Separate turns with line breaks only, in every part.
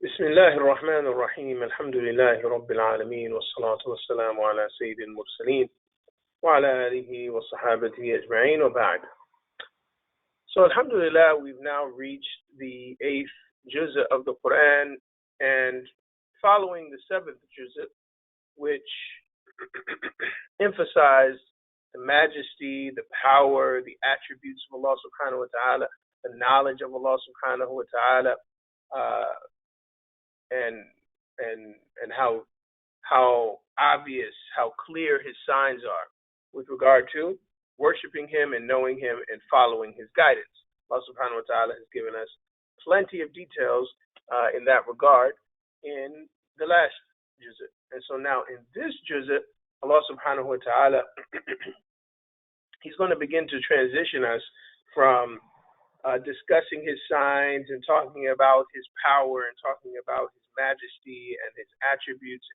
بسم الله الرحمن الرحيم الحمد لله رب العالمين والصلاة والسلام على سيد المرسلين وعلى آله وصحابته أجمعين وبعد. So alhamdulillah, we've now reached the 8th juz' of the Quran, and following the 7th juz', which emphasized the majesty, the power, the attributes of Allah subhanahu wa ta'ala, the knowledge of Allah subhanahu wa ta'ala, and how obvious, how clear his signs are with regard to worshiping him and knowing him and following his guidance. Allah subhanahu wa ta'ala has given us plenty of details in that regard in the last juz'. And so now in this juz', Allah subhanahu wa ta'ala he's going to begin to transition us from discussing his signs and talking about his power and talking about his majesty and his attributes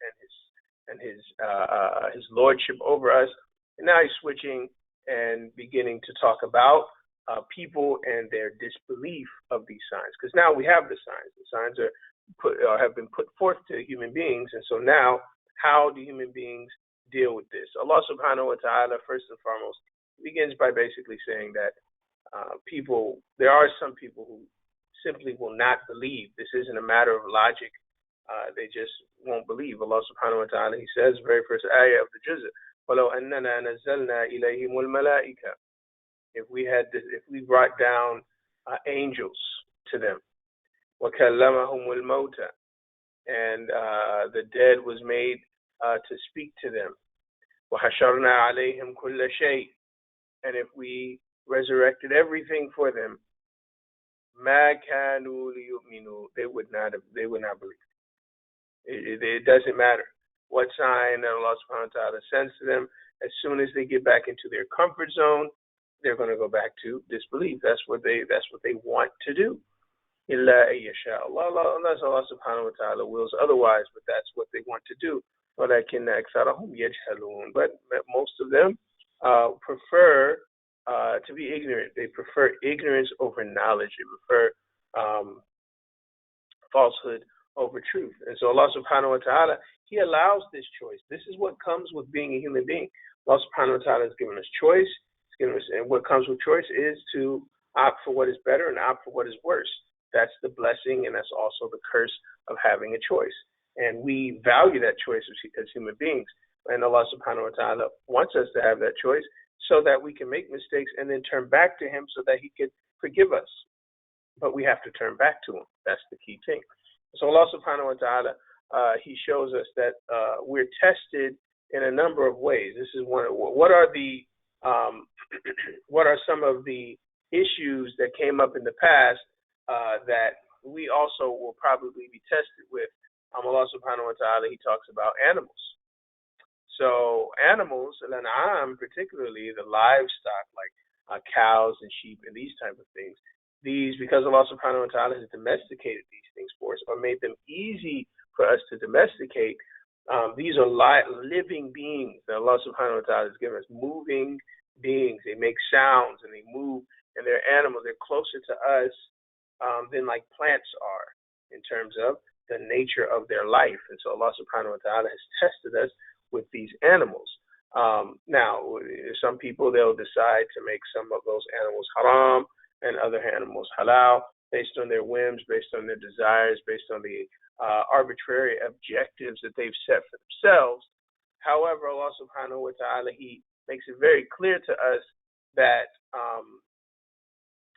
and his lordship over us. And now he's switching and beginning to talk about people and their disbelief of these signs. Because now we have the signs. The signs have been put forth to human beings. And so now, how do human beings deal with this? Allah subhanahu wa ta'ala, first and foremost, begins by basically saying that there are some people who simply will not believe. This isn't a matter of logic. They just won't believe. Allah subhanahu wa ta'ala, he says, very first ayah of the juz', وَلَوْ أَنَّنَا نَزَّلْنَا إِلَيْهِمُ الْمَلَائِكَةَ. If we brought down angels to them, وَكَلَّمَهُمُ الْمَوْتَى, and the dead was made to speak to them, وَحَشَرْنَا عَلَيْهِمْ كُلَّ شَيْءٍ, and if we resurrected everything for them, مَا كَانُوا لِيُؤْمِنُوا, they would not believe. It doesn't matter what sign that Allah subhanahu wa ta'ala sends to them. As soon as they get back into their comfort zone, they're going to go back to disbelief. That's what they want to do. إِلَّا أَن يَشَاءَ اللَّهُ, unless Allah subhanahu wa ta'ala wills otherwise, but that's what they want to do. وَلَكِنَّ أَكْثَرَهُمْ يَجْهَلُونَ, but most of them prefer to be ignorant. They prefer ignorance over knowledge. They prefer falsehood over truth. And so Allah subhanahu wa ta'ala, he allows this choice. This is what comes with being a human being. Allah subhanahu wa ta'ala has given us choice. And what comes with choice is to opt for what is better and opt for what is worse. That's the blessing, and that's also the curse of having a choice. And we value that choice as human beings. And Allah subhanahu wa ta'ala wants us to have that choice so that we can make mistakes and then turn back to him so that he can forgive us. But we have to turn back to him. That's the key thing. So Allah subhanahu wa ta'ala, he shows us that we're tested in a number of ways. This is one. What are some of the issues that came up in the past that we also will probably be tested with? Allah subhanahu wa ta'ala, he talks about animals. So animals, al-an'am, particularly the livestock like cows and sheep and these type of things, these, because Allah subhanahu wa ta'ala has domesticated these things for us or made them easy for us to domesticate, these are living beings that Allah subhanahu wa ta'ala has given us, moving beings. They make sounds and they move, and they're animals. They're closer to us than like plants are in terms of the nature of their life. And so Allah subhanahu wa ta'ala has tested us with these animals. Now, some people, they'll decide to make some of those animals haram and other animals halal based on their whims, based on their desires, based on the arbitrary objectives that they've set for themselves. However, Allah subhanahu wa ta'ala, he makes it very clear to us that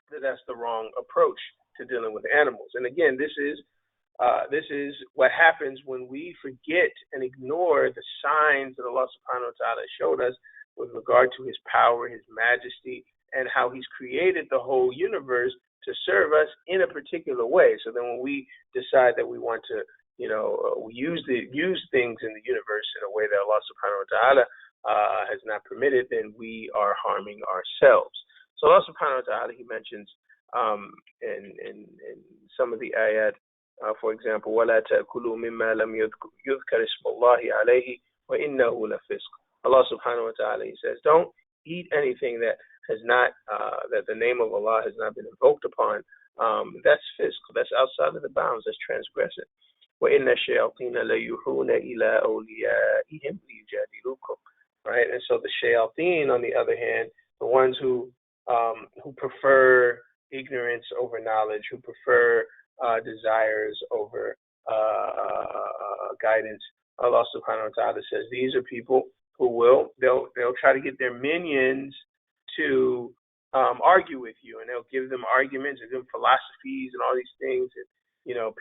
that's the wrong approach to dealing with animals. And again, this is what happens when we forget and ignore the signs that Allah subhanahu wa ta'ala showed us with regard to his power, his majesty, and how he's created the whole universe to serve us in a particular way. So then when we decide that we want to, use things in the universe in a way that Allah subhanahu wa ta'ala has not permitted, then we are harming ourselves. So Allah subhanahu wa ta'ala, he mentions in some of the ayat, for example, وَلَا تَأْكُلُوا مِمَّا لَمْ يُذْكَرِ اسْمُ اللَّهِ عَلَيْهِ وَإِنَّهُ لَفِسْقٌ. Allah subhanahu wa ta'ala, he says, don't eat anything that has not, that the name of Allah has not been invoked upon That's fiscal. That's outside of the bounds. That's transgressive. وَإِنَّ الشَّيَاطِينَ لَيُوحُونَ إِلَىٰ أَوْلِيَائِهِمْ لِيُجَادِلُوكُمْ. Right, and so the shayateen, on the other hand, the ones who prefer ignorance over knowledge, who prefer desires over guidance. Allah subhanahu wa ta'ala says these are people who they'll try to get their minions to argue with you, and they'll give them arguments and give them philosophies and all these things, and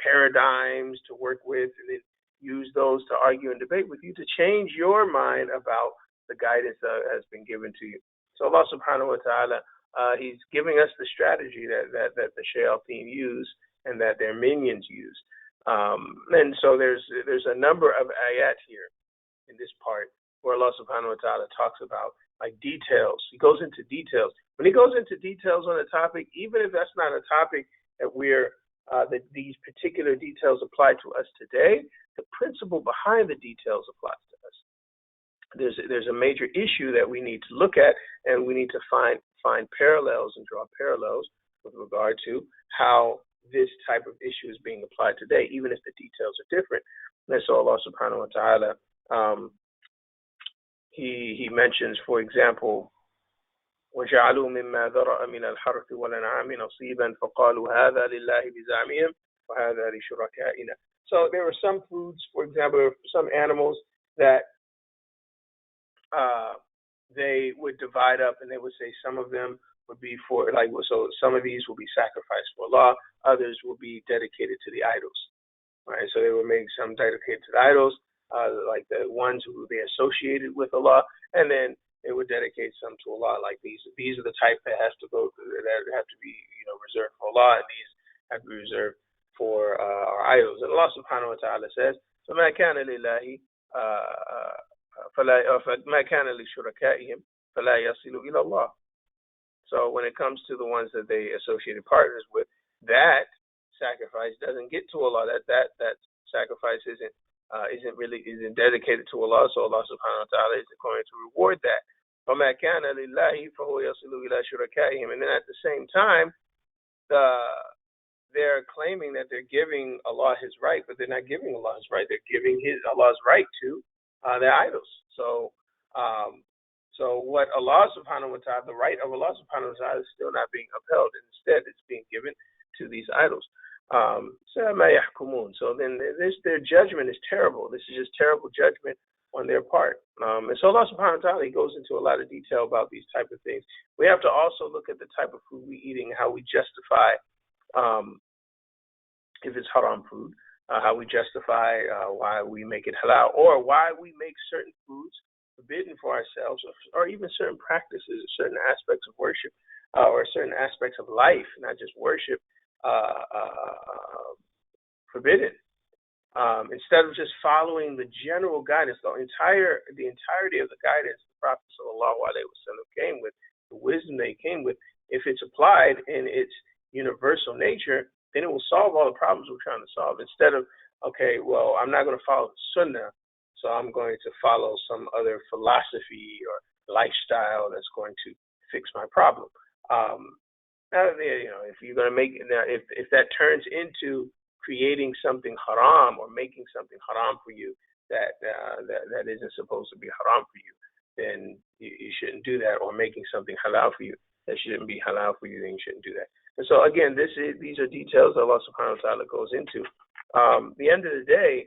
paradigms to work with, and then use those to argue and debate with you to change your mind about the guidance that has been given to you. So Allah subhanahu wa ta'ala, He's giving us the strategy that the shayateen use and that their minions use. And so there's a number of ayat here in this part where Allah subhanahu wa ta'ala talks about like details. He goes into details. When he goes into details on a topic, even if that's not a topic that that these particular details apply to us today, the principle behind the details applies to us. There's a major issue that we need to look at, and we need to find parallels and draw parallels with regard to how this type of issue is being applied today, even if the details are different. And so Allah subhanahu wa ta'ala, he mentions, for example, وَجَعَلُوا مِمَّا ذَرَأَ مِنَ الْحَرْثِ وَالْأَنْعَامِ نَصِيبًا فَقَالُوا هَذَا لِلَّهِ بِزَعْمِهِمْ وَهَذَا لِشُرَكَائِنَا. So there were some foods, for example, some animals that they would divide up, and they would say some of them would be for, so some of these will be sacrificed for Allah, others will be dedicated to the idols. Right? So they would make some dedicated to the idols, like the ones who they associated with Allah, and then they would dedicate some to Allah. Like these are the type that have to be reserved for Allah, and these have to be reserved for our idols. And Allah subhanahu wa ta'ala says, فَمَا كَانَ لِلَّهِ فَمَا كَانَ لِشُرَكَائِهِمْ فَلَا يَصِلُ إِلَى اللَّهِ. So when it comes to the ones that they associated partners with, that sacrifice doesn't get to Allah. That sacrifice isn't dedicated to Allah. So Allah subhanahu wa ta'ala isn't going to reward that. وَمَا كَانَ لِلَّهِ فَهُوَ يَصِلُ إِلَى شُرَكَائِهِمْ. And then at the same time, they're claiming that they're giving Allah His right, but they're not giving Allah His right. They're giving Allah's right to their idols. So what Allah subhanahu wa ta'ala, the right of Allah subhanahu wa ta'ala is still not being upheld. Instead, it's being given to these idols. So then their judgment is terrible. This is just terrible judgment on their part. And so Allah subhanahu wa ta'ala, He goes into a lot of detail about these type of things. We have to also look at the type of food we're eating, how we justify if it's haram food, how we justify why we make it halal, or why we make certain foods forbidden for ourselves, or even certain practices, certain aspects of worship, or certain aspects of life, not just worship, forbidden. Instead of just following the general guidance, the entirety of the guidance the Prophet sallallahu alaihi wasallam came with, the wisdom they came with, if it's applied in its universal nature, then it will solve all the problems we're trying to solve. Instead of, okay, well, I'm not going to follow the sunnah, so I'm going to follow some other philosophy or lifestyle that's going to fix my problem. If you're going to make if that turns into creating something haram or making something haram for you that isn't supposed to be haram for you, then you shouldn't do that. Or making something halal for you that shouldn't be halal for you, then you shouldn't do that. And so again, these are details that Allah subhanahu wa ta'ala goes into. The end of the day,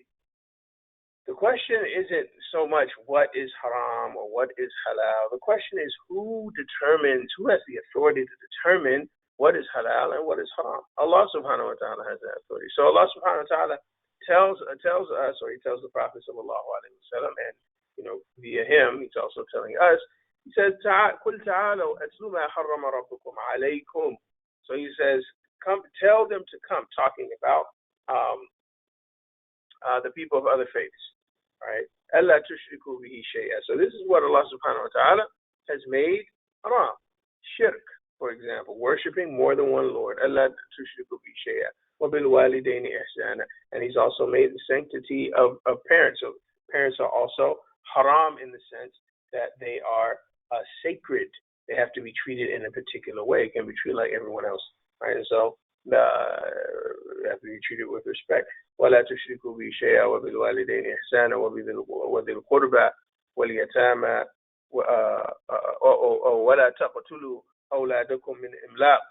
the question isn't so much what is haram or what is halal. The question is who has the authority to determine what is halal and what is haram. Allah subhanahu wa ta'ala has that authority. So Allah subhanahu wa ta'ala tells us, or He tells the Prophet sallallahu alaihi wasallam, and via him, He's also telling us. He says, قُلْ تَعَالَوْا أَتْلُ مَا حَرَّمَ رَبُّكُمْ عَلَيْكُمْ. So He says, come, tell them to come, talking about the people of other faiths, right? أَلَّا تُشْرِكُوا بِهِ شَيْئًا. So this is what Allah subhanahu wa ta'ala has made haram. Shirk, for example, worshiping more than one Lord. أَلَّا تُشْرِكُوا بِهِ شَيْئًا وَبِالْوَالِدَيْنِ إِحْسَانًا. And He's also made the sanctity of parents. So parents are also haram in the sense that they are sacred. They have to be treated in a particular way. It can be treated like everyone else, right? And so have to be treated with respect. ولا تشركوا بي شيئا وبالوالدين إحسانا وذي القربى واليتامى ولا تقتلوا أولادكم من إملاق,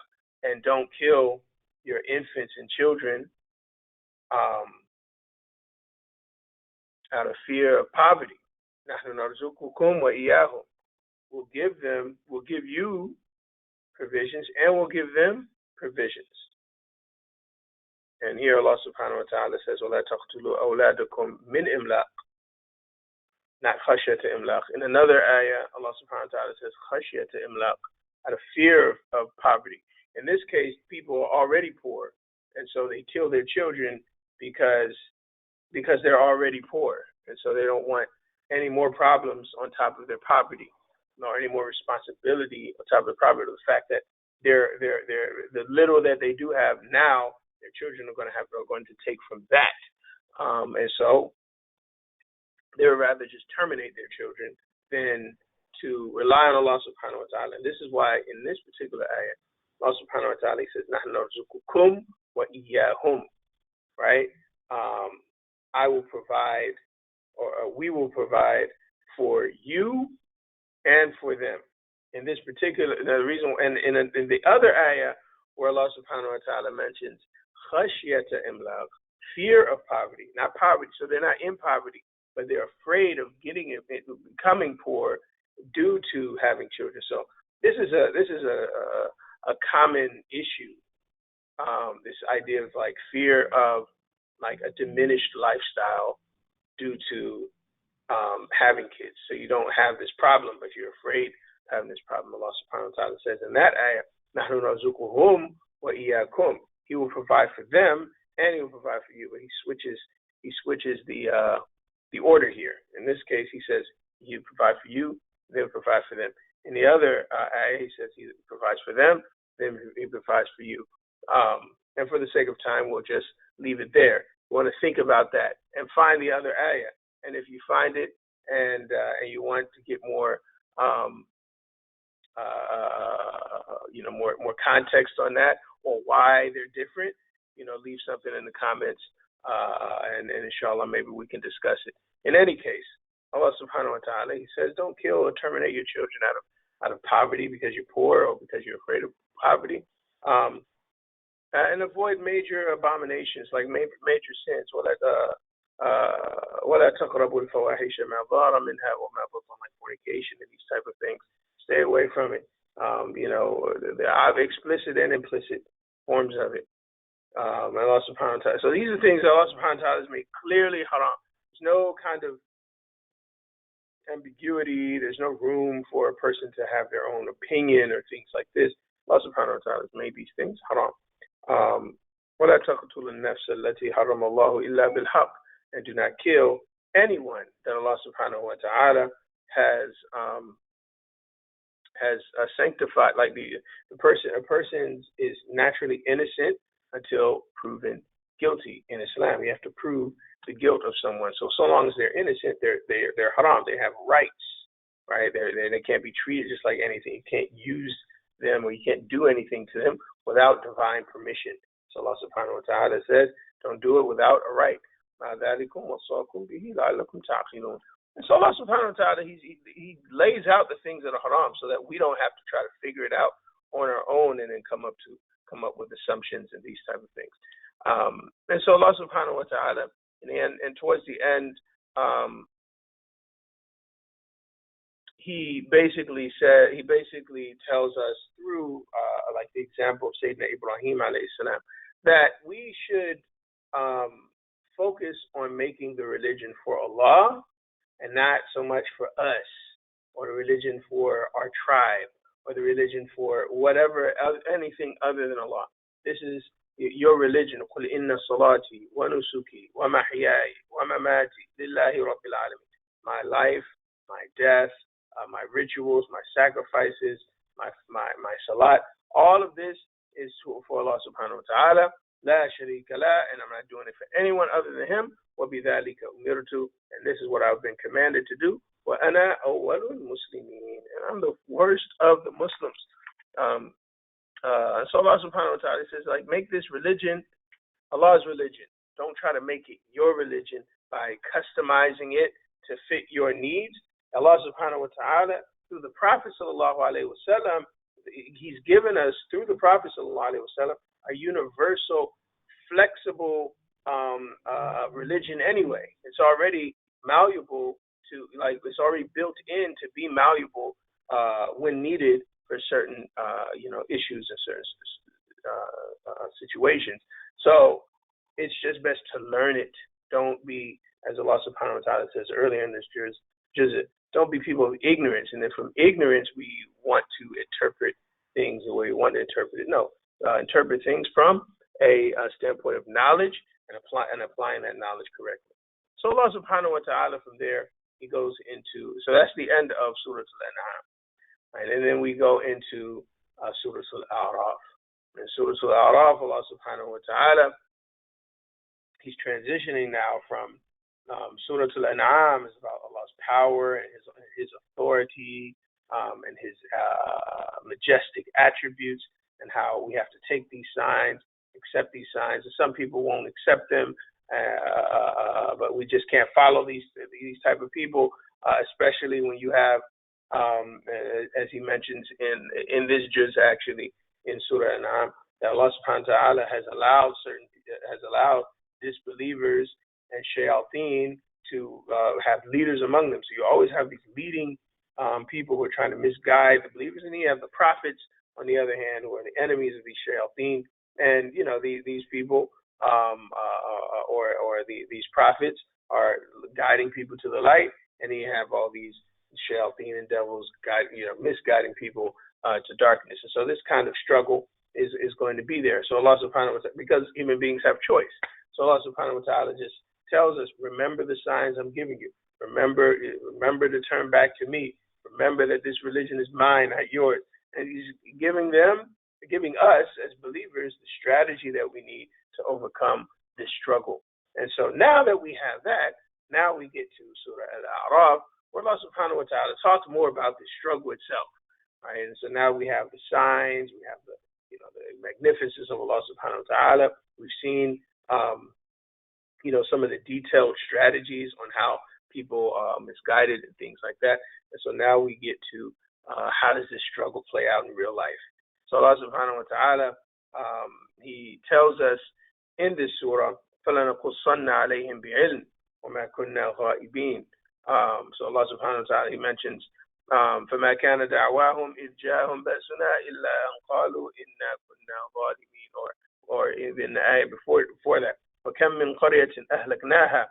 and don't kill your infants and children out of fear of poverty. نحن نرزقكم وإياهم. We'll give you provisions, and we'll give them provisions. And here Allah subhanahu wa ta'ala says, وَلَا تَقْتُلُوا أَوْلَادَكُمْ مِنْ إِمْلَاقٍ, not خَشْيَةَ إِمْلَاقٍ. In another ayah, Allah subhanahu wa ta'ala says, خَشْيَةَ إِمْلَاقٍ, out of fear of poverty. In this case, people are already poor, and so they kill their children because they're already poor, and so they don't want any more problems on top of their poverty, nor any more responsibility on top of the poverty. The fact that the little that they do have now, their children are going to take from that, and so they would rather just terminate their children than to rely on Allah subhanahu wa ta'ala. And this is why in this particular ayah, Allah subhanahu wa ta'ala says, نَحْنُ نَرْزُقُكُمْ وَإِيَّاهُمْ, right? I will provide, or we will provide for you and for them. In this particular, the reason, and in the other ayah where Allah subhanahu wa ta'ala mentions khashyata imlaq, fear of poverty, not poverty, so they're not in poverty, but they're afraid of becoming poor due to having children. So this is a common issue. This idea of like fear of like a diminished lifestyle due to having kids. So you don't have this problem, but you're afraid of having this problem. Allah subhanahu wa ta'ala says in that ayah, نَحْنُ نَرْزُقُهُمْ وَإِيَّاكُمْ, He will provide for them and He will provide for you. But He switches the order here. In this case, He says He provide for you, then provide for them. In the other ayah, He says He provides for them, then He provides for you. And for the sake of time, we'll just leave it there. You want to think about that and find the other ayah. And if you find it and you want to get more more context on that, or why they're different, leave something in the comments, and inshallah maybe we can discuss it. In any case, Allah subhanahu wa ta'ala, He says, don't kill or terminate your children out of poverty because you're poor or because you're afraid of poverty. And avoid major abominations, like major sins. وَلَا تَقْرَبُوا الْفَوَاحِشَ مَا ظَهَرَ مِنْهَا وَمَا بَطَنَ, like fornication and these type of things. Stay away from it. The explicit and implicit forms of it. Allah subhanahu wa ta'ala. So these are things that Allah subhanahu wa ta'ala has made clearly haram. There's no kind of ambiguity. There's no room for a person to have their own opinion or things like this. Allah subhanahu wa ta'ala has made these things haram. وَلَا تَقْتُلُوا النَّفْسَ الَّتِي حَرَّمَ اللَّهُ إِلَّا بِالْحَقِّ, and do not kill anyone that Allah subhanahu wa ta'ala has sanctified. Like a person is naturally innocent until proven guilty in Islam. You have to prove the guilt of someone. So long as they're innocent, they're haram. They have rights, right? They can't be treated just like anything. You can't use them or you can't do anything to them without divine permission. So Allah subhanahu wa ta'ala says, don't do it without a right. And so Allah subhanahu wa ta'ala, he lays out the things that are haram so that we don't have to try to figure it out on our own and then come up with assumptions and these type of things. And so Allah subhanahu wa ta'ala, and towards the end, he basically tells us through like the example of Sayyidina Ibrahim alayhi salam, that we should focus on making the religion for Allah and not so much for us, or the religion for our tribe, or the religion for whatever, anything other than Allah. This is your religion. قُلْ إِنَّ صَلَاتِي وَنُسُكِي وَمَحْيَايَ وَمَمَاتِي لِلَّهِ رَبِّ الْعَالَمِينَ. My life, my death, my rituals, my sacrifices, my salat, all of this is for Allah subhanahu wa ta'ala. La sharika la, and I'm not doing it for anyone other than Him. وَبِذَلِكَ أُمِرْتُ, and this is what I've been commanded to do. وَأَنَا أَوَّلُ الْمُسْلِمِينَ, and I'm the worst of the Muslims. So Allah subhanahu wa ta'ala says, like, make this religion Allah's religion. Don't try to make it your religion by customizing it to fit your needs. Allah subhanahu wa ta'ala, through the Prophet sallallahu alaihi wasallam, He's given us, through the Prophet sallallahu alaihi wasallam, a universal, flexible religion anyway. It's already malleable to, like, it's already built in to be malleable when needed for certain, issues and certain situations. So it's just best to learn it. Don't be, as Allah subhanahu wa ta'ala says earlier in this juz, don't be people of ignorance. And then from ignorance, we want to interpret things the way we want to interpret it. No, interpret things from a standpoint of knowledge and applying that knowledge correctly. So Allah subhanahu wa ta'ala, from there, He goes into, so that's the end of Surah Al-An'am. Right? And then we go into Surah Al-A'raf. In Surah Al-A'raf, Allah subhanahu wa ta'ala, He's transitioning now from Surah Al-An'am is about Allah's power and His authority and His majestic attributes, and how we have to take these signs, accept these signs. And some people won't accept them, but we just can't follow these type of people, especially when you have, as He mentions in this juz, actually in Surah Al-An'am, that Allah subhanahu wa ta'ala has allowed disbelievers and shayateen to have leaders among them. So you always have these leading people who are trying to misguide the believers, and you have the prophets, on the other hand, who are the enemies of these shayateen. And these people or these prophets are guiding people to the light, and then you have all these shayateen and devils misguiding people to darkness. And so this kind of struggle is going to be there. So Allah subhanahu wa ta'ala, because human beings have choice, so Allah subhanahu wa ta'ala just tells us, remember the signs I'm giving you. Remember to turn back to me. Remember that this religion is mine, not yours. And He's giving us as believers the strategy that we need to overcome this struggle. And so now that we have that, now we get to Surah Al-A'raf, where Allah subhanahu wa ta'ala talks more about the struggle itself. Right? And so now we have the signs, we have the magnificence of Allah subhanahu wa ta'ala. We've seen some of the detailed strategies on how people are misguided and things like that. And so now we get to how does this struggle play out in real life. So Allah subhanahu wa ta'ala, He tells us in this surah, فَلَنَقُصَّنَّ عَلَيْهِمْ بِعِلْمٍ وَمَا كُنَّا غَائِبِينَ. So Allah subhanahu wa ta'ala, He mentions, فَمَا كَانَ دَعْوَاهُمْ إِذْ جَاءَهُمْ بَأْسُنَا إِلَّا أَنْ قَالُوا إِنَّا كُنَّا ظَالِمِينَ, or in the ayah before that, وَكَمْ مِنْ قَرْيَةٍ أَهْلَكْنَاهَا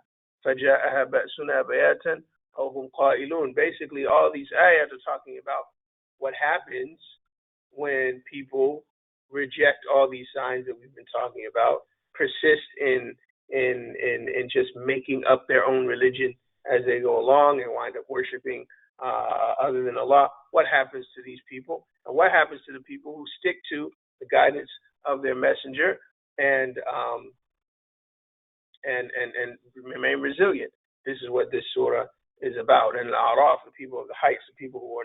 فَجَاءَهَا بَأْسُنَا بَيَاتًا أَوْ هُمْ قَائِلُونَ. Basically, all these ayahs are talking about what happens when people reject all these signs that we've been talking about, persist in just making up their own religion as they go along, and wind up worshiping other than Allah. What happens to these people? And what happens to the people who stick to the guidance of their messenger and remain resilient? This is what this surah is about. And Al-A'raf, the people of the heights, the people who are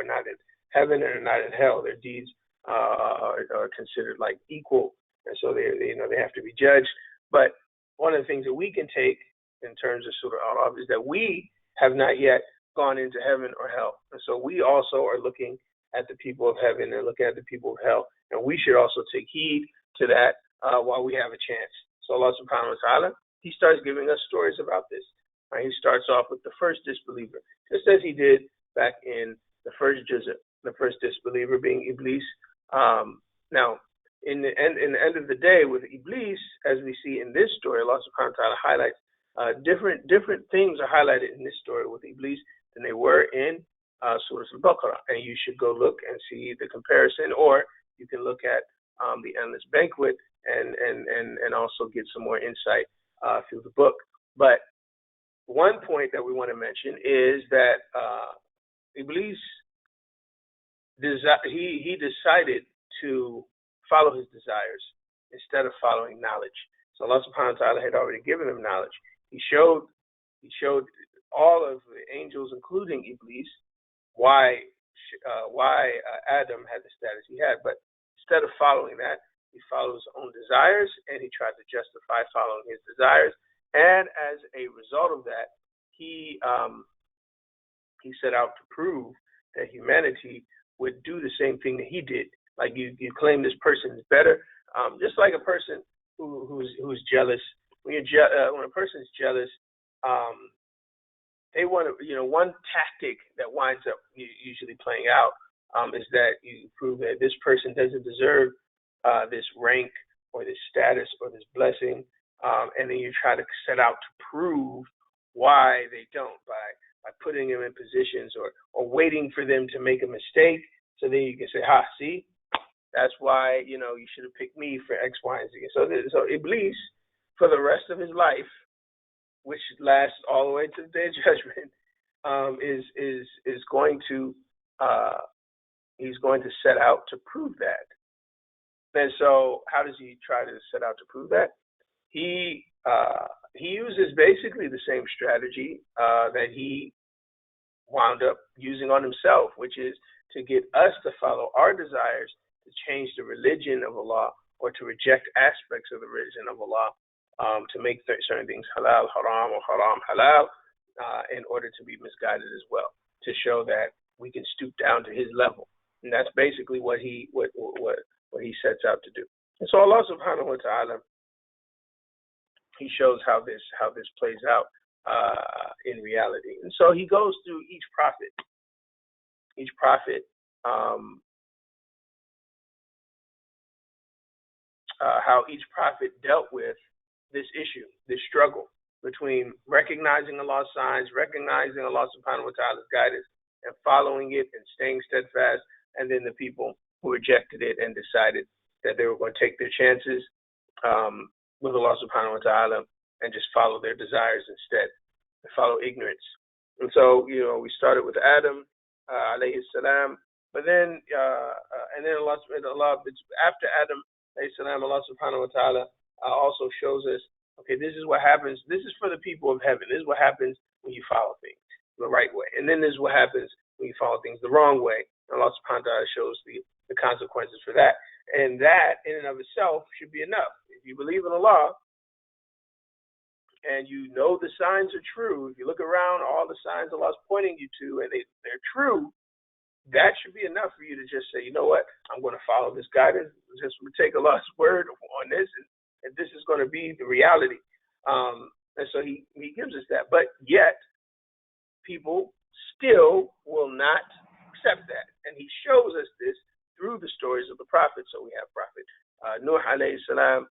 not in heaven and are not in hell, their deeds are considered like equal, and so they have to be judged. But one of the things that we can take in terms of Surah Al-A'raf is that we have not yet gone into heaven or hell, and so we also are looking at the people of heaven and looking at the people of hell, and we should also take heed to that while we have a chance. So Allah subhanahu wa ta'ala, He starts giving us stories about this. Right? He starts off with the first disbeliever, just as He did back in the first juz, the first disbeliever being Iblis. Now, in the end of the day, with Iblis, as we see in this story, Allah subhanahu wa ta'ala highlights different things are highlighted in this story with Iblis than they were in Surah Al-Baqarah. And you should go look and see the comparison, or you can look at the Endless Banquet and also get some more insight through the book. But one point that we want to mention is that Iblis, he decided to follow his desires instead of following knowledge. So Allah subhanahu wa ta'ala had already given him knowledge. He showed all of the angels, including Iblis, why Adam had the status he had. But instead of following that, he follows his own desires, and he tried to justify following his desires. And as a result of that, he set out to prove that humanity would do the same thing that he did. Like you claim this person is better, just like a person who's jealous. When a person is jealous, they want to, one tactic that winds up usually playing out is that you prove that this person doesn't deserve this rank or this status or this blessing, and then you try to set out to prove why they don't by putting them in positions or waiting for them to make a mistake, so then you can say, see, that's why you should have picked me for X, Y, and Z. So Iblis, for the rest of his life, which lasts all the way to the day of judgment, is going to he's going to set out to prove that. And so, how does he try to set out to prove that? He uses basically the same strategy that he wound up using on himself, which is to get us to follow our desires, to change the religion of Allah, or to reject aspects of the religion of Allah, to make certain things halal haram or haram halal, in order to be misguided as well, to show that we can stoop down to his level. And that's basically what he sets out to do. And so Allah subhanahu wa ta'ala, he shows how this plays out in reality. And so he goes through each prophet, how each prophet dealt with this issue, this struggle between recognizing Allah's signs, recognizing Allah subhanahu wa ta'ala's guidance, and following it and staying steadfast, and then the people who rejected it and decided that they were going to take their chances with Allah subhanahu wa ta'ala and just follow their desires instead, and follow ignorance. And so, we started with Adam alayhi salam, but then and then Allah after Adam alayhi salam, Allah subhanahu wa ta'ala also shows us, okay, this is what happens. This is for the people of heaven. This is what happens when you follow things the right way, and then this is what happens when you follow things the wrong way. And Allah subhanahu wa ta'ala shows the consequences for that, and that in and of itself should be enough. If you believe in Allah and you know the signs are true, if you look around, all the signs Allah's pointing you to, and they're true, that should be enough for you to just say, you know what, I'm going to follow this guidance. Just take Allah's word on this, and this is going to be the reality. And so he gives us that. But yet, people still will not accept that. And he shows us this through the stories of the prophets. So we have Prophet Nuh alayhi salam.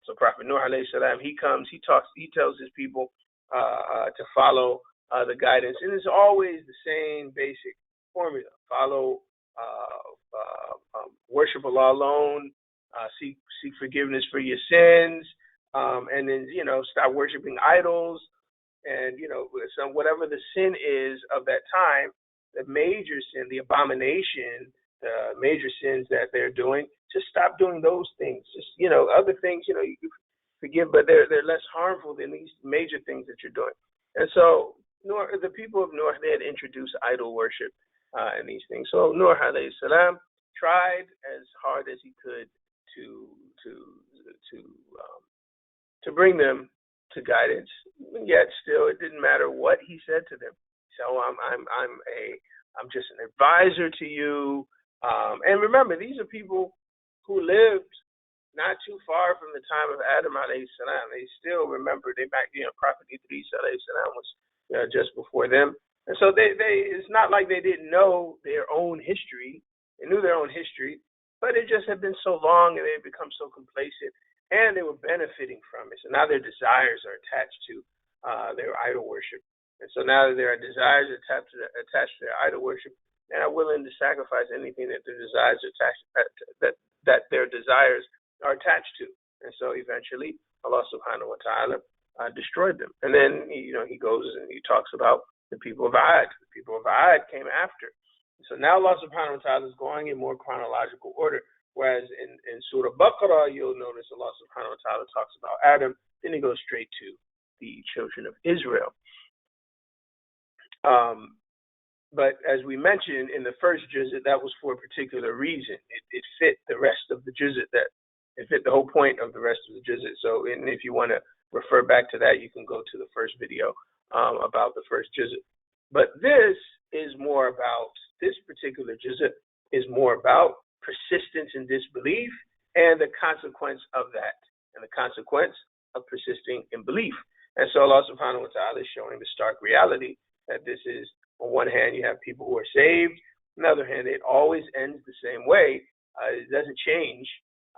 So Prophet Nuh alayhi salam, he comes, he tells his people to follow the guidance. And it's always the same basic formula. Follow, worship Allah alone, seek forgiveness for your sins, and then, stop worshiping idols. And, so whatever the sin is of that time, the major sin, the abomination, the major sins that they're doing, just stop doing those things. Just, other things, you forgive, but they're less harmful than these major things that you're doing. And so the people of Noah, they had introduced idol worship and these things. So Noah alayhi salam tried as hard as he could to bring them to guidance, and yet still it didn't matter what he said to them. So I'm just an advisor to you. And remember, these are people who lived not too far from the time of Adam alayhi salam. They still remember Prophet Idris alayhi salam was just before them. And so it's not like they didn't know their own history. They knew their own history, but it just had been so long and they had become so complacent, and they were benefiting from it. So now their desires are attached to their idol worship. And so now that there are desires attached to their idol worship, they are willing to sacrifice anything that their desires that their desires are attached to. And so eventually Allah subhanahu wa ta'ala destroyed them. And then he goes and he talks about the people of Ad. The people of Ad came after. So now Allah subhanahu wa ta'ala is going in more chronological order. Whereas in Surah Baqarah, you'll notice Allah subhanahu wa ta'ala talks about Adam, then he goes straight to the children of Israel. But as we mentioned in the first juz'at, that was for a particular reason. It fit the rest of the juz'at, that it fit the whole point of the rest of the juz'at. So, and if you want to refer back to that, you can go to the first video about the first juz'at. But this particular juz'at is more about persistence in disbelief and the consequence of that, and the consequence of persisting in belief. And so Allah subhanahu wa ta'ala is showing the stark reality that this is, on one hand, you have people who are saved. On the other hand, it always ends the same way. It doesn't change.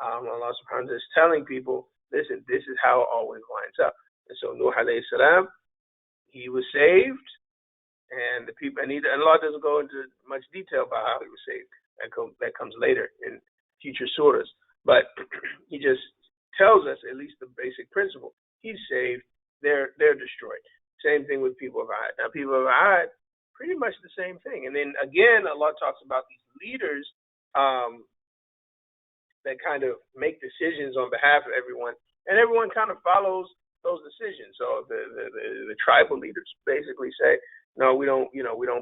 Allah subhanahu wa ta'ala is telling people, listen, this is how it always winds up. And so Nuh alayhi salam, he was saved, and the people, and Allah doesn't go into much detail about how he was saved. That comes later in future surahs. But he just tells us at least the basic principle. He's saved, they're destroyed. Same thing with people of Ad. Now, people of Ad, pretty much the same thing. And then again, Allah talks about these leaders that kind of make decisions on behalf of everyone, and everyone kind of follows those decisions. So the tribal leaders basically say, no, we don't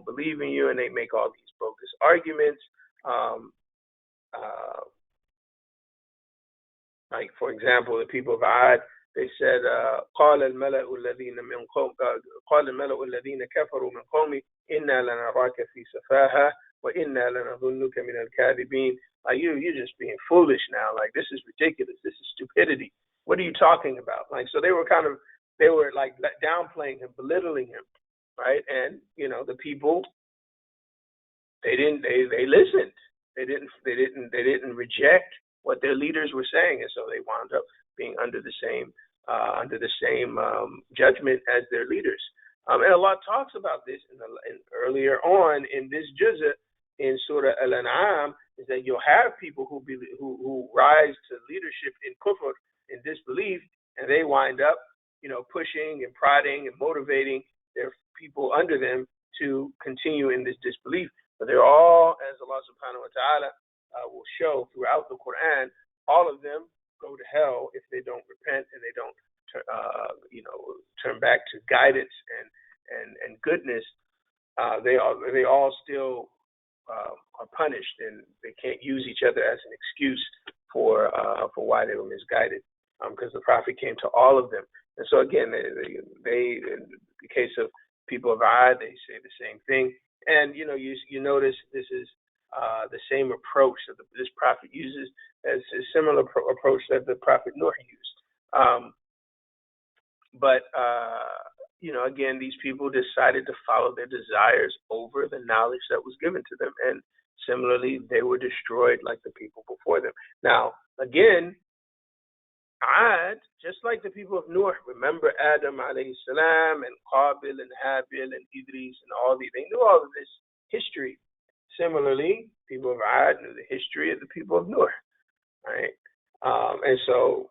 believe in you, and they make all these bogus arguments. Like, for example, the people of Ad, they said, قال الملأ الذين كفروا من قومي إنا لنراك في سفاهة وإنا لنظنك من الكاذبين. Like, you're just being foolish now. Like, this is ridiculous. This is stupidity. What are you talking about? Like, so they were like downplaying him, belittling him, right? And the people, they listened. They didn't reject what their leaders were saying, and so they wound up being under the same judgment as their leaders. And Allah talks about this earlier on in this juz'ah in Surah Al-An'am, is that you'll have people who rise to leadership in kufr, in disbelief, and they wind up, pushing and prodding and motivating their people under them to continue in this disbelief. But they're all, as Allah subhanahu wa ta'ala will show throughout the Quran, all of them go to hell if they don't repent and they don't turn back to guidance and goodness. They all still are punished, and they can't use each other as an excuse for why they were misguided, because the Prophet came to all of them. And so again, they in the case of people of Ad, they say the same thing. And you notice this is the same approach that this prophet uses as a similar approach that the Prophet Nuh used. But again, these people decided to follow their desires over the knowledge that was given to them, and similarly, they were destroyed like the people before them. Now, again, Ad, just like the people of Nuh, remember Adam alayhi salam and Qabil and Habil and Idris and all these, they knew all of this history. Similarly, people of Ad knew the history of the people of Nuh, right? And so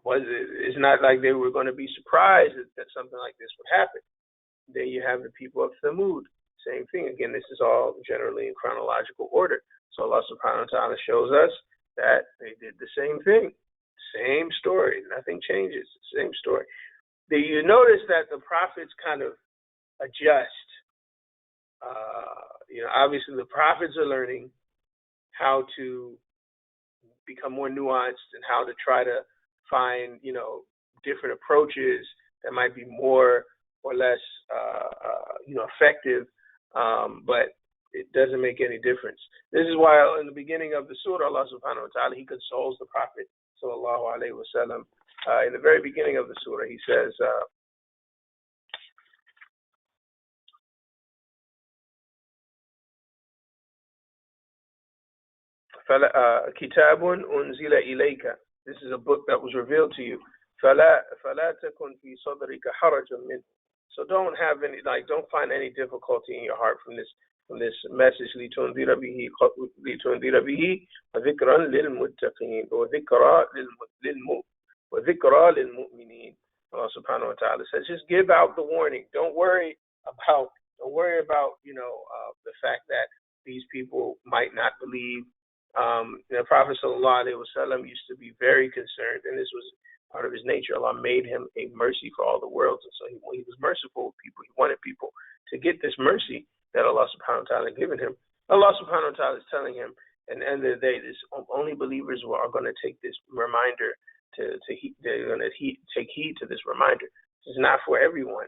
it's not like they were going to be surprised that something like this would happen. Then you have the people of Thamud, same thing. Again, this is all generally in chronological order. So Allah subhanahu wa ta'ala shows us that they did the same thing. Same story, nothing changes, same story. You notice that the prophets kind of adjust. Obviously the prophets are learning how to become more nuanced and how to try to find, different approaches that might be more or less, effective, but it doesn't make any difference. This is why in the beginning of the surah, Allah subhanahu wa ta'ala, he consoles the Prophet sallallahu alayhi wa sallam. In the very beginning of the surah, he says, كتاب أنزل إليك. This is a book that was revealed to you. فلا تكن في صدرك حرج منه. So don't find any difficulty in your heart from this message. لتنذر به وذكرى للمتقين وذكرى للمؤمنين. Allah subhanahu wa ta'ala says, just give out the warning. Don't worry about the fact that these people might not believe. The Prophet sallallahu alaihi wasallam used to be very concerned, and this was part of his nature. Allah made him a mercy for all the worlds, and so he was merciful with people. He wanted people to get this mercy that Allah subhanahu wa ta'ala given him. Allah subhanahu wa ta'ala is telling him, and at the end of the day, this only believers are going to take this reminder they're going to take heed to this reminder. This is not for everyone,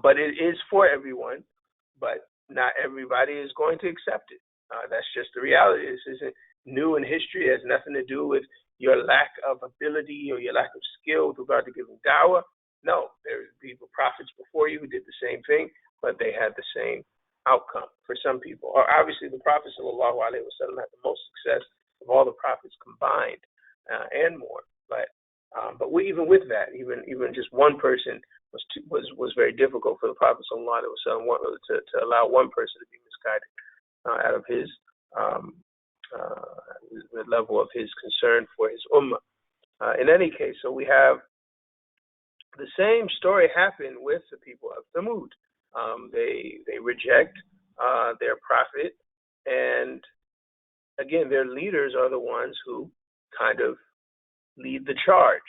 but it is for everyone, but not everybody is going to accept it. That's just the reality. This isn't new in history. It has nothing to do with your lack of ability or your lack of skill with regard to giving dawah. No, there are people, prophets before you who did the same thing, but they had the same outcome for some people. Or obviously, the Prophet sallallahu alaihi wasallam had the most success of all the prophets combined, and more. But even with that, even just one person was very difficult for the Prophet sallallahu alaihi wasallam to allow one person to be misguided out of his the level of his concern for his ummah. In any case, so we have the same story happened with the people of Thamud. They reject their prophet, and again, their leaders are the ones who kind of lead the charge.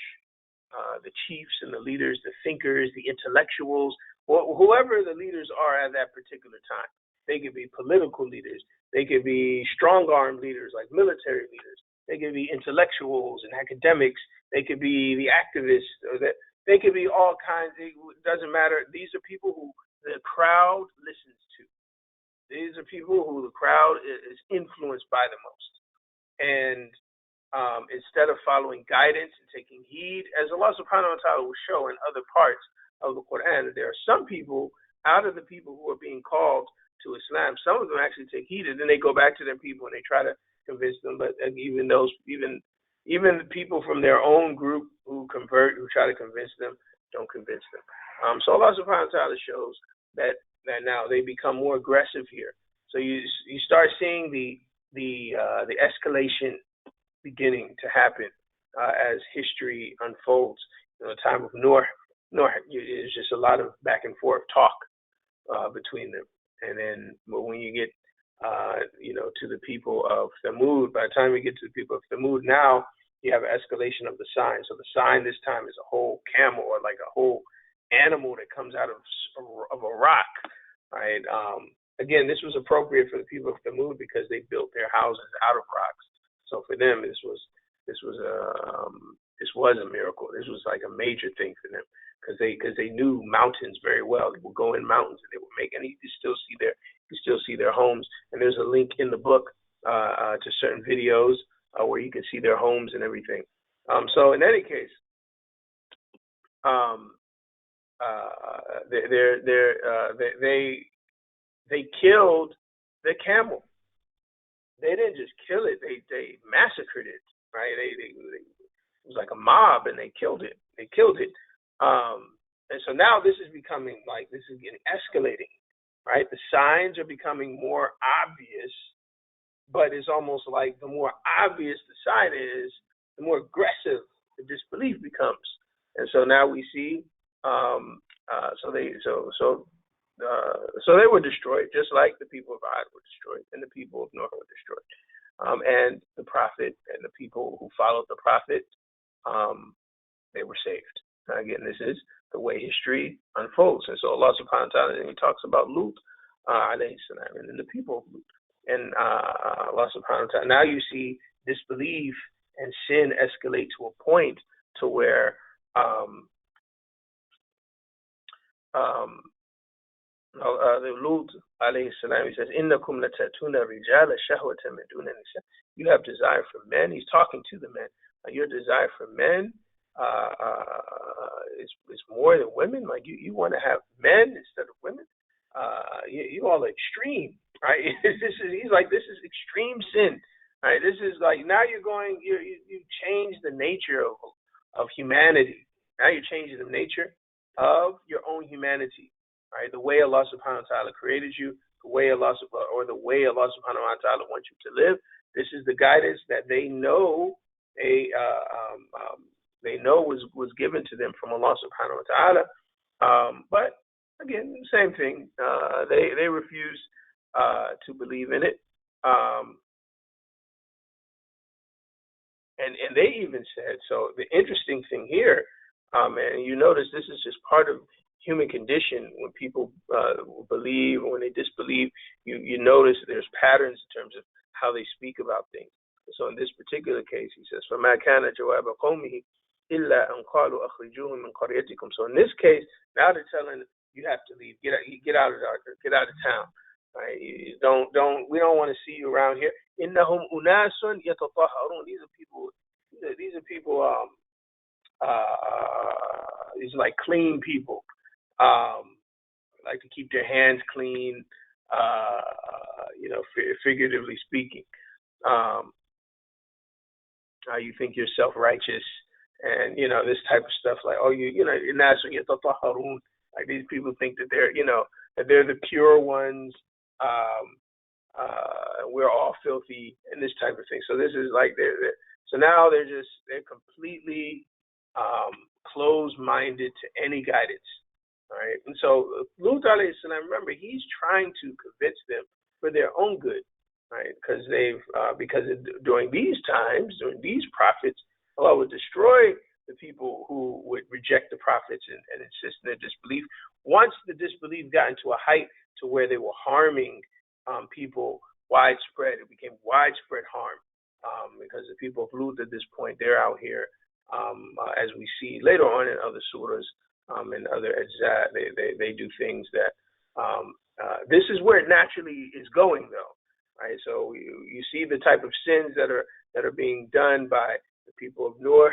The chiefs and the leaders, the thinkers, the intellectuals, whoever the leaders are at that particular time. They could be political leaders. They could be strong-arm leaders like military leaders. They could be intellectuals and academics. They could be the activists. They could be all kinds. It doesn't matter. These are people who the crowd listens to. These are people who the crowd is influenced by the most. And instead of following guidance and taking heed, as Allah subhanahu wa ta'ala will show in other parts of the Quran, there are some people out of the people who are being called to Islam, some of them actually take heed, and then they go back to their people and they try to convince them. But even the people from their own group who convert, who try to convince them, don't convince them. So Allah subhanahu wa ta'ala shows that now they become more aggressive here. So you start seeing the escalation beginning to happen as history unfolds. The time of Noah, is just a lot of back and forth talk between them. And then when you get, to the people of Thamud, by the time you get to the people of Thamud, now you have an escalation of the sign. So the sign this time is a whole camel, or like a whole animal that comes out of a rock, right? Again, this was appropriate for the people of Thamud because they built their houses out of rocks. So for them, this was a miracle. This was like a major thing for them. Because they knew mountains very well. They would go in mountains and they would make, and you can still see their homes. And there's a link in the book to certain videos where you can see their homes and everything. So in any case, they killed the camel. They didn't just kill it; they massacred it. Right? It was like a mob, and they killed it. And so now this is becoming getting escalating, right? The signs are becoming more obvious, but it's almost like the more obvious the sign is, the more aggressive the disbelief becomes. And so now we see, so they were destroyed, just like the people of Ad were destroyed and the people of Noah were destroyed. And the prophet and the people who followed the prophet, they were saved. Again, this is the way history unfolds. And so Allah subhanahu wa ta'ala, he talks about Lut, alayhi salam, and then the people of Lut. And Allah subhanahu wa ta'ala, now you see disbelief and sin escalate to a point to where Lut alayhi salam, he says, "Innakum latatuna rijala shahwatan min duni nisa." You have desire for men. He's talking to the men. Your desire for men is more than women. Like you want to have men instead of women. You all are extreme, right? This is extreme sin, right? This is like now you change the nature of humanity. Now you're changing the nature of your own humanity, right? The way Allah subhanahu wa ta'ala created you, the way Allah subhanahu wa ta'ala wants you to live. This is the guidance that they know was given to them from Allah subhanahu wa ta'ala. But again, same thing. They refuse to believe in it. And they even said, so the interesting thing here, and you notice this is just part of human condition. When people believe or when they disbelieve, you notice there's patterns in terms of how they speak about things. So in this particular case, he says, فَمَا كَانَ جَوَابَ قَوْمِهِ إِلَّا أَنْ قَالُوا أَخْرِجُوهُم مِّن قَرْيَتِكُمْ. So in this case, now they're telling you have to leave, get out of town. Right? We don't want to see you around here. إِنَّهُمْ أُنَاسٌ يَتَطَهَّرُونَ. These are people. These are like clean people. Like to keep their hands clean. Figuratively speaking. You think you're self-righteous, and this type of stuff. Like, like these people think that they're the pure ones. We're all filthy, and this type of thing. So this is like so now they're completely closed-minded to any guidance. All right, and so Lut alayhi salam, remember, he's trying to convince them for their own good. Right, because during these times, during these prophets, Allah would destroy the people who would reject the prophets and insist in their disbelief. Once the disbelief got into a height to where they were harming people widespread, it became widespread harm because the people of Lut at this point, they're out here, as we see later on in other surahs and other ajza, they do things that this is where it naturally is going, though. Right, so you see the type of sins that are being done by the people of Noor.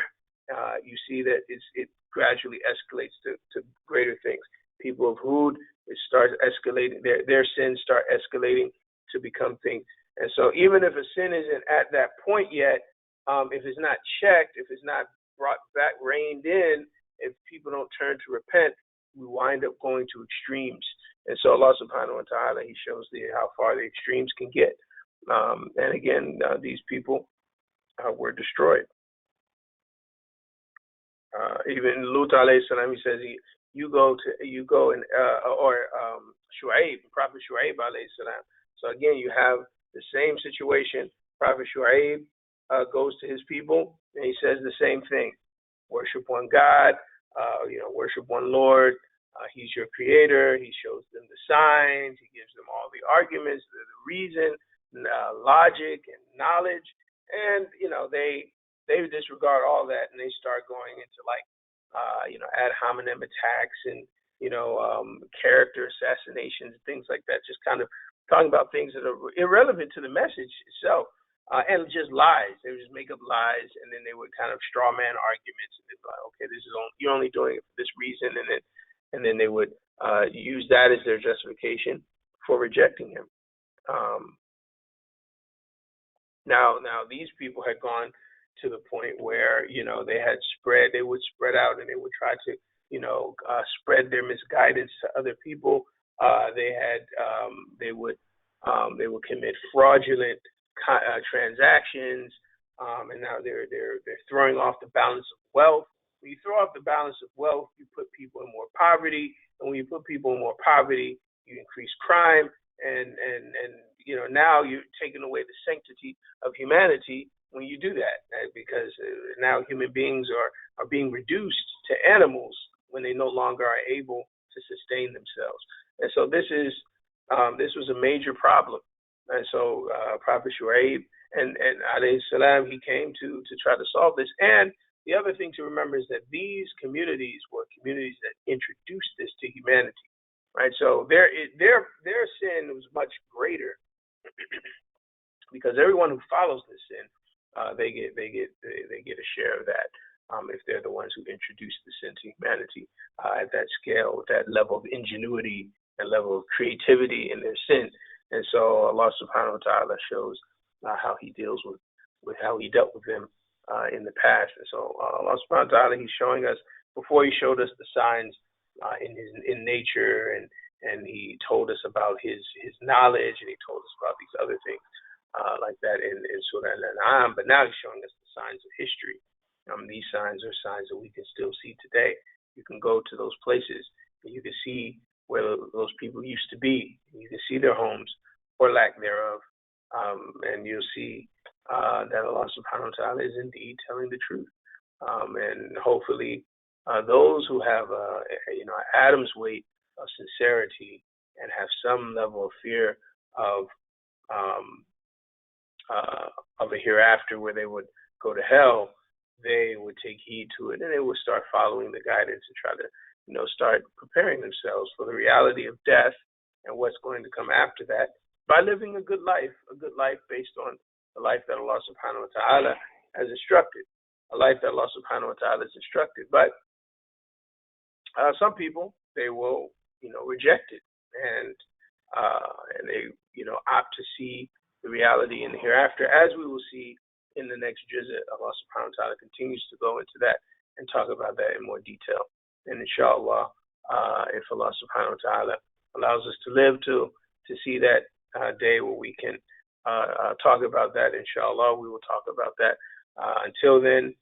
You see that it gradually escalates to greater things. People of Hud, it starts escalating. Their sins start escalating to become things. And so even if a sin isn't at that point yet, if it's not checked, if it's not brought back, reined in, if people don't turn to repent, we wind up going to extremes. And so Allah subhanahu wa ta'ala, he shows how far the extremes can get. And again, these people were destroyed. Even Lut alayhi salam, he says, you go and Shu'aib, Prophet Shu'aib alayhi salam. So again, you have the same situation. Prophet Shu'aib goes to his people and he says the same thing. Worship one God, worship one Lord. He's your creator. He shows them the signs. He gives them all the arguments, the reason, logic, and knowledge. And they disregard all that, and they start going into ad hominem attacks and character assassinations, things like that. Just kind of talking about things that are irrelevant to the message itself, and just lies. They would just make up lies, and then they would kind of straw man arguments. And they'd be like, okay, you're only doing it for this reason, and then they would use that as their justification for rejecting him. Now these people had gone to the point where they would spread out and they would try to spread their misguidance to other people. They would commit fraudulent transactions, and now they're throwing off the balance of wealth. When you throw off the balance of wealth, you put people in more poverty, and when you put people in more poverty, you increase crime, and now you're taking away the sanctity of humanity when you do that, because now human beings are being reduced to animals when they no longer are able to sustain themselves. And so this was a major problem. And so Prophet Shu'aib and alayhi salam, he came to try to solve this. And the other thing to remember is that these communities were communities that introduced this to humanity, right? So their sin was much greater because everyone who follows this sin, they get a share of that if they're the ones who introduced the sin to humanity at that scale, with that level of ingenuity and level of creativity in their sin. And so Allah subhanahu wa ta'ala shows how he deals with how he dealt with them in the past. And so Allah subhanahu wa ta'ala, he's showing us, before he showed us the signs in nature, and he told us about his knowledge, and he told us about these other things like that in Surah Al-An'am. But now he's showing us the signs of history. These signs are signs that we can still see today. You can go to those places and you can see where those people used to be. You can see their homes or lack thereof, and you'll see that Allah subhanahu wa ta'ala is indeed telling the truth. And hopefully those who have Adam's weight of sincerity and have some level of fear of um, of a hereafter where they would go to hell, they would take heed to it and they would start following the guidance and try to, start preparing themselves for the reality of death and what's going to come after that by living a good life based on the life that Allah subhanahu wa ta'ala has instructed, a life that Allah subhanahu wa ta'ala has instructed. But some people, they will, reject it and they, opt to see the reality in the hereafter, as we will see in the next juzah. Allah subhanahu wa ta'ala continues to go into that and talk about that in more detail. And inshallah, if Allah subhanahu wa ta'ala allows us to live to see that day where we can talk about that, inshallah, we will talk about that. Until then,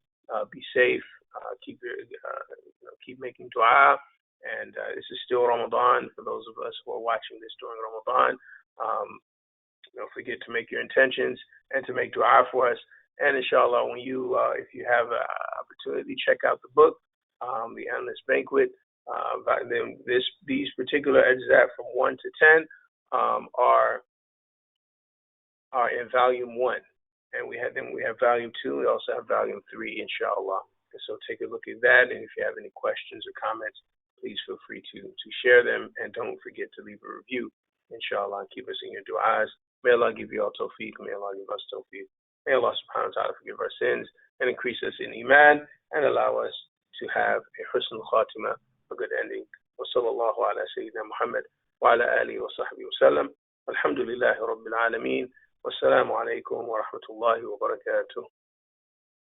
be safe, keep making dua. And this is still Ramadan for those of us who are watching this during Ramadan. Don't forget to make your intentions and to make dua for us. And inshallah, when you, if you have an opportunity, check out the book, The Endless Banquet. Then these particular excerpts from 1 to 10 are in volume 1, and we have volume 2. We also have volume 3, inshallah. And so take a look at that. And if you have any questions or comments, please feel free to share them, and don't forget to leave a review, inshallah, and keep us in your du'as. May Allah give you all tawfiq. May Allah give us tawfiq. May Allah subhanahu wa ta'ala forgive our sins and increase us in iman and allow us to have a husnul khatimah, a good ending. Wa sallallahu ala sayyidina Muhammad wa ala alihi wa sahbihi wa sallam. Alhamdulillahi rabbil alameen. Wassalamu alaikum wa rahmatullahi wa barakatuh.